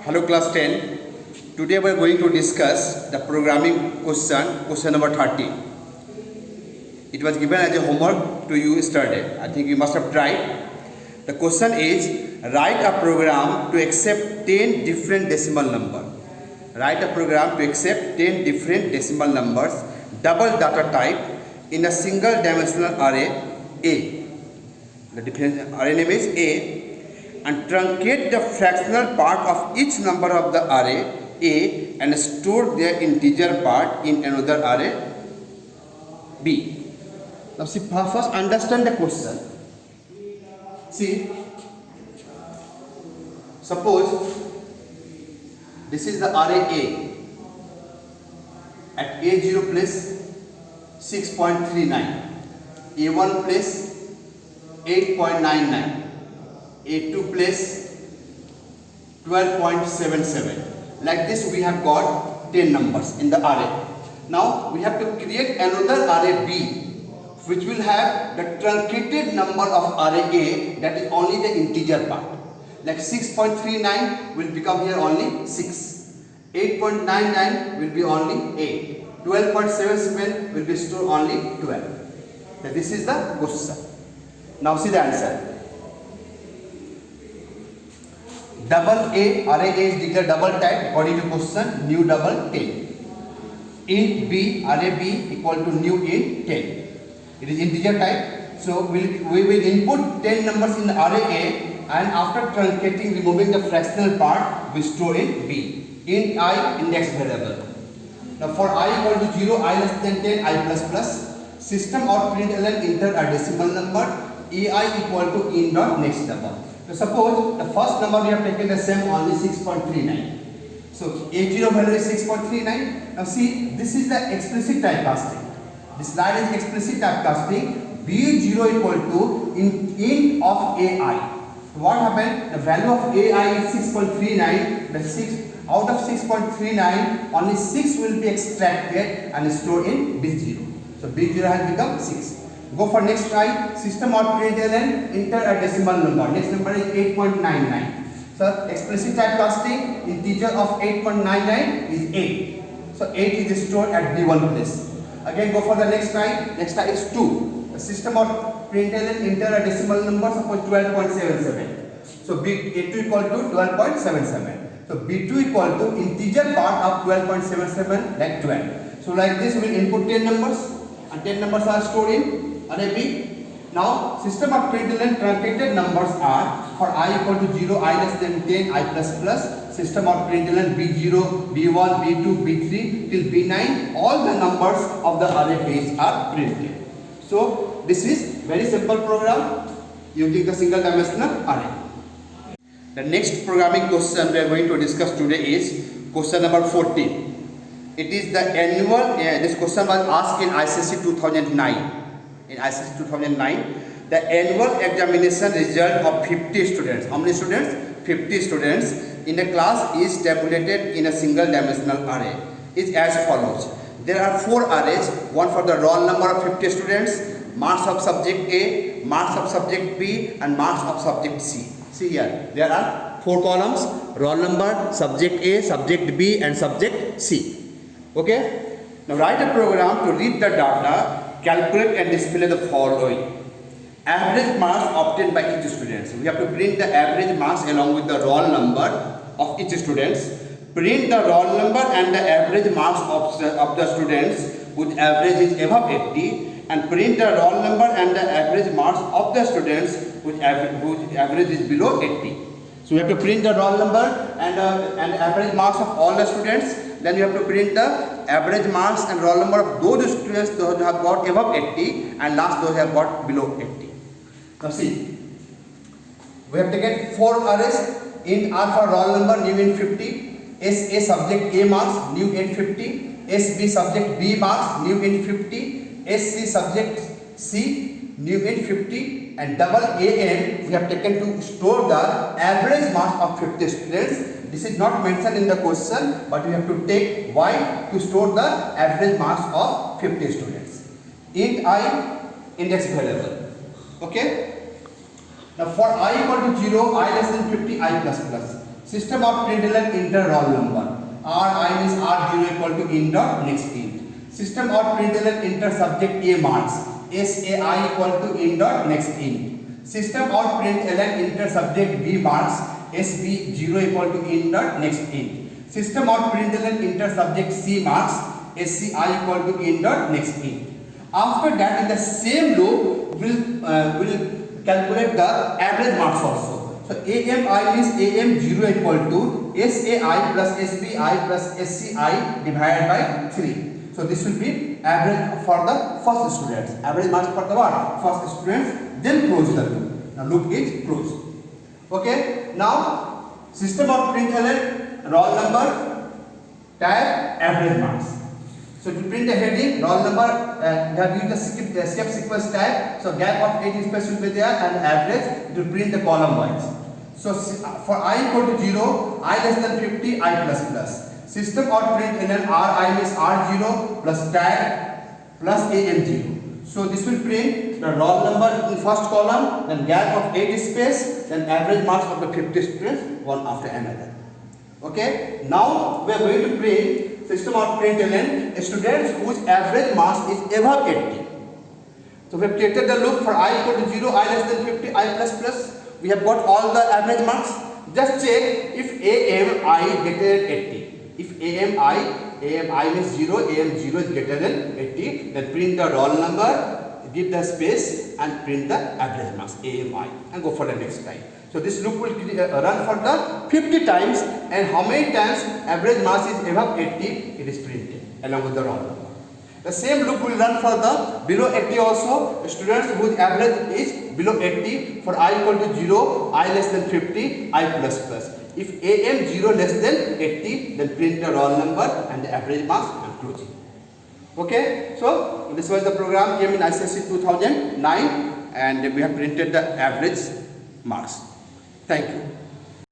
Hello class 10. Today we are going to discuss the programming question number 30. It was given as a homework to you yesterday. I think you must have tried. The question is, write a program to accept 10 different decimal numbers. Write a program to accept 10 different decimal numbers, double data type in a single dimensional array A. The different array name is A, and truncate the fractional part of each number of the array A and store their integer part in another array B. Now see, first understand the question. See, suppose this is the array A. At A0 place 6.39, A1 place 8.99, A2 place 12.77. Like this we have got 10 numbers in the array. Now we have to create another array B which will have the truncated number of array A, that is only the integer part. Like 6.39 will become here only 6. 8.99 will be only 8. 12.77 will be stored only 12. So this is the question. Now see the answer. Double A, array A is declared double type according to question, new double 10. Int B, array B equal to new int 10. It is integer type, so we will input 10 numbers in the array A, and after truncating, removing the fractional part, we store in B. Int I, index variable. Now for I equal to 0, I less than 10, I plus plus. System or println enter a decimal number, AI equal to in dot next number. So suppose the first number we have taken the same, only 6.39. So A0 value is 6.39. Now see, this is the explicit typecasting. This line is explicit typecasting. B0 equal to int of AI. So what happened? The value of AI is 6.39. The 6 out of 6.39, only 6 will be extracted and stored in B0. So B0 has become 6. Go for next try. System or println enter a decimal number. Next number is 8.99. So explicit typecasting, integer of 8.99 is 8. So 8 is stored at B1 place. Again go for the next try. Next try is 2. The system or println enter a decimal number, suppose 12.77. So A2 equal to 12.77. So B2 equal to integer part of 12.77, like 12. So like this we will input 10 numbers and 10 numbers are stored in array B. Now system of println truncated numbers are, for I equal to 0, I less than 10, I plus plus. System of println B0, B1, B2, B3 till B9, all the numbers of the array base are printed. So this is very simple program using the single dimensional array. The next programming question we are going to discuss today is question number 14. It is the annual, this question was asked in ICC 2009. In ICC 2009, the annual examination result of 50 students. How many students? 50 students in a class is tabulated in a single dimensional array. Is as follows. There are 4 arrays, one for the roll number of 50 students, marks of subject A, marks of subject B, and marks of subject C. See here, there are 4 columns, roll number, subject A, subject B, and subject C. Okay? Now write a program to read the data, calculate and display the following. Average marks obtained by each student. So we have to print the average marks along with the roll number of each student. Print the roll number and the average marks of the students whose average is above 80, and print the roll number and the average marks of the students whose average is below 80. So we have to print the roll number and average marks of all the students. Then you have to print the average marks and roll number of those students who have got above 80, and last those who have got below 80. Now see, we have taken 4 arrays. Int R for roll number, new int 50. SA subject A marks, new int 50. SB subject B marks, new int 50. SC subject C, new int 50. And double AM we have taken to store the average marks of 50 students. This is not mentioned in the question, but we have to take Y to store the average marks of 50 students. Int I, index variable. Okay. Now for I equal to 0, I less than 50, I plus plus. System of println enter roll number. R means R0 equal to in dot next int. System of println enter subject A marks. SAI equal to in dot next int. System of println enter subject B marks. SB0 equal to in dot next int. System of println enter subject C marks. SCI equal to in dot next int. After that, in the same loop, will calculate the average marks also. So AMI means AM0 equal to SAI plus SBI plus SCI divided by 3. So this will be average for the first students. Average marks for the what? First students. Then close the loop. Now loop is closed. Okay. Now system of println roll number tab average marks. So to print the heading, roll number, we have used the step sequence tag. So gap of 8 space will be there and average to print the column wise. So for I equal to 0, I less than 50, I plus plus. System of print in an RI means R0 plus tag plus AM0. So this will print the roll number in first column, then gap of 8 space, then average marks of the 50 space, one after another. Okay. Now we are going to print system of println students whose average marks is above 80. So we have created the loop for I equal to 0, I less than 50, I plus plus. We have got all the average marks. Just check if AMI greater than 80. If AMI means 0, AM0 is greater than 80, then print the roll number, give the space and print the average marks AMI and go for the next time. So this loop will run for the 50 times, and how many times average mass is above 80, it is printed along with the roll number. The same loop will run for the below 80 also. Students whose average is below 80, for I equal to 0, I less than 50, I plus plus. If AM0 less than 80, then print the roll number and the average marks and close it. Okay, so this was the program came in ICSE 2009, and we have printed the average marks. Thank you.